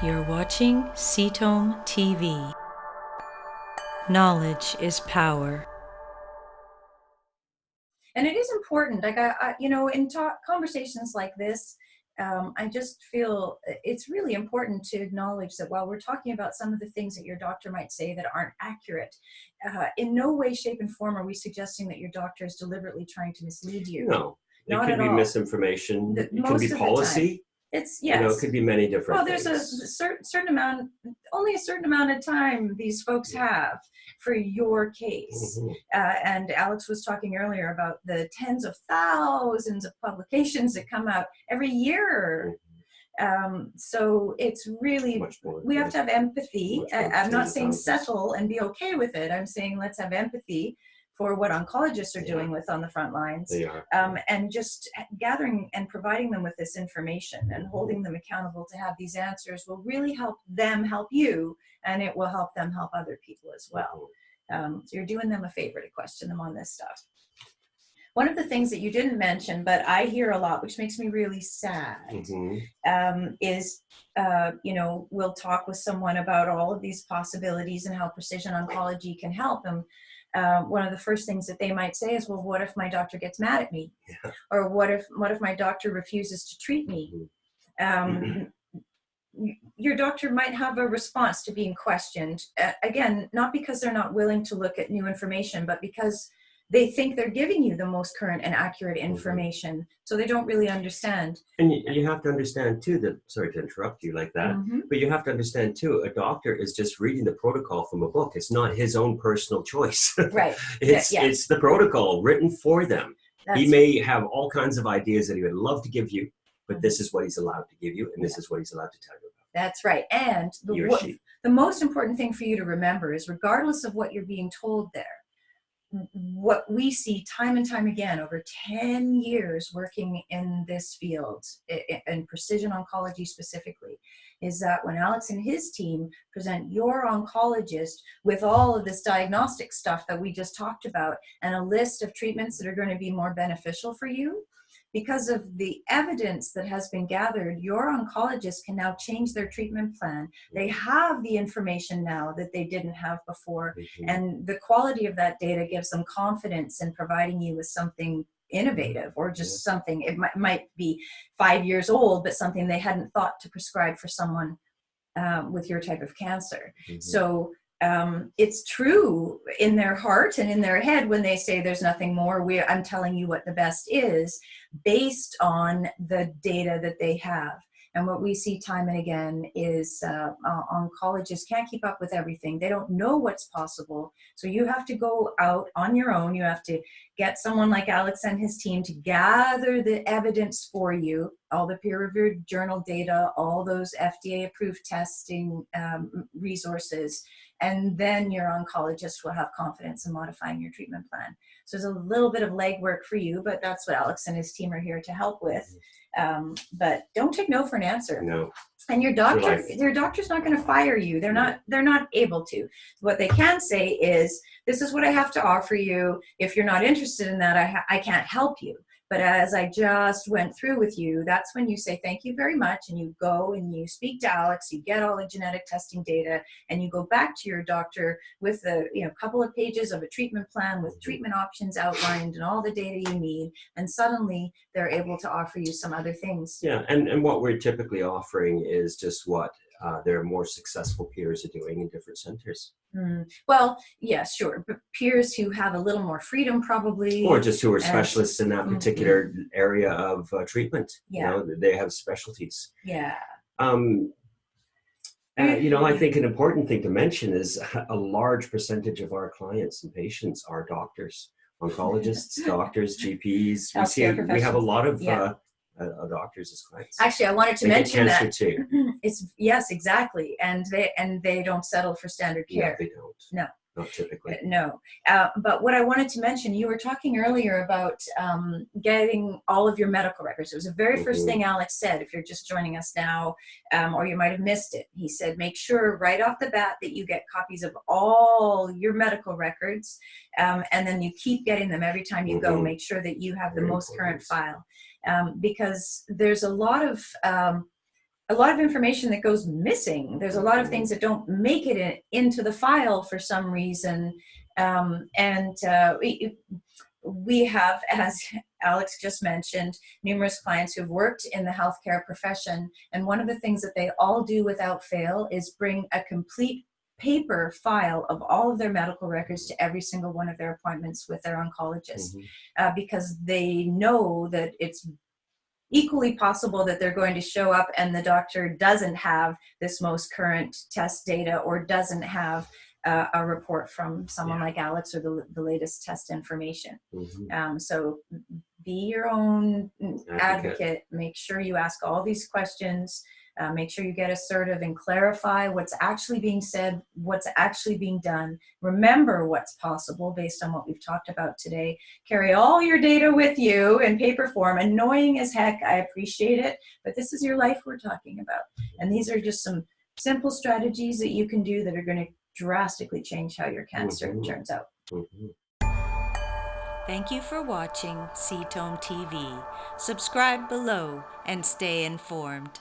You're watching CTOM TV. Knowledge is power. And it is important, like in conversations like this, I just feel it's really important to acknowledge that while we're talking about some of the things that your doctor might say that aren't accurate, in no way, shape, and form are we suggesting that your doctor is deliberately trying to mislead you. No, it Not could at be all. misinformation. It could Most be of the time. policy. It's You know, it could be many different there's a things. certain amount, only a certain amount of time these folks have for your case. And Alex was talking earlier about the tens of thousands of publications that come out every year. So it's really, we have to have empathy. I'm not saying settle and be okay with it. I'm saying let's have empathy for what oncologists are doing with on the front lines. They are. And just gathering and providing them with this information and holding them accountable to have these answers will really help them help you, and it will help them help other people as well. So you're doing them a favor to question them on this stuff. One of the things that you didn't mention, but I hear a lot, which makes me really sad, is, we'll talk with someone about all of these possibilities and how precision oncology can help them. One of the first things that they might say is, well, what if my doctor gets mad at me? Yeah. Or what if my doctor refuses to treat me? Your doctor might have a response to being questioned. Again, not because they're not willing to look at new information, but because they think they're giving you the most current and accurate information. So they don't really understand. And you have to understand too that, sorry to interrupt you like that, but you have to understand too, a doctor is just reading the protocol from a book. It's not his own personal choice. Right. It's the protocol written for them. He may have all kinds of ideas that he would love to give you, but this is what he's allowed to give you, and this is what he's allowed to tell you about. That's right. And the most important thing for you to remember is, regardless of what you're being told there, what we see time and time again over 10 years working in this field, in precision oncology specifically, is that when Alex and his team present your oncologist with all of this diagnostic stuff that we just talked about and a list of treatments that are going to be more beneficial for you, because of the evidence that has been gathered, your oncologist can now change their treatment plan. They have the information now that they didn't have before, and the quality of that data gives them confidence in providing you with something innovative, or just something, it might be 5 years old, but something they hadn't thought to prescribe for someone with your type of cancer. So it's true in their heart and in their head when they say there's nothing more. I'm telling you what the best is, based on the data that they have. And what we see time and again is oncologists can't keep up with everything. They don't know what's possible. So you have to go out on your own. You have to get someone like Alex and his team to gather the evidence for you, all the peer-reviewed journal data, all those FDA-approved testing resources, and then your oncologist will have confidence in modifying your treatment plan. So there's a little bit of legwork for you, but that's what Alex and his team are here to help with. But don't take no for an answer. No. And your doctor's not going to fire you. They're not able to. What they can say is, this is what I have to offer you. If you're not interested in that, I can't help you. But as I just went through with you, that's when you say thank you very much, and you go and you speak to Alex, you get all the genetic testing data, and you go back to your doctor with a couple of pages of a treatment plan with treatment options outlined and all the data you need, and suddenly they're able to offer you some other things. Yeah, and what we're typically offering is just what their more successful peers are doing in different centers. Well, yeah, sure. But peers who have a little more freedom, probably. Or just who are specialists in that particular area of treatment. Yeah. They have specialties. Yeah. I think an important thing to mention is a large percentage of our clients and patients are doctors, oncologists, doctors, GPs. We have a lot of doctors as clients. Actually, I wanted to mention that too. Yes, exactly, and they don't settle for standard care. No, they don't. No, not typically. No, but what I wanted to mention, you were talking earlier about getting all of your medical records. It was the very first thing Alex said. If you're just joining us now, or you might have missed it, he said, make sure right off the bat that you get copies of all your medical records, and then you keep getting them every time you go. Make sure that you have the most current file. Because there's a lot of a lot of information that goes missing. There's a lot of things that don't make it into the file for some reason. We have, as Alex just mentioned, numerous clients who've worked in the healthcare profession. And one of the things that they all do without fail is bring a complete paper file of all of their medical records to every single one of their appointments with their oncologist, because they know that it's equally possible that they're going to show up and the doctor doesn't have this most current test data, or doesn't have a report from someone like Alex, or the latest test information. So be your own advocate. Make sure you ask all these questions. Make sure you get assertive and clarify what's actually being said, what's actually being done. Remember what's possible based on what we've talked about today. Carry all your data with you in paper form. Annoying as heck, I appreciate it, but this is your life we're talking about. And these are just some simple strategies that you can do that are going to drastically change how your cancer turns out. Thank you for watching Ketome TV. Subscribe below and stay informed.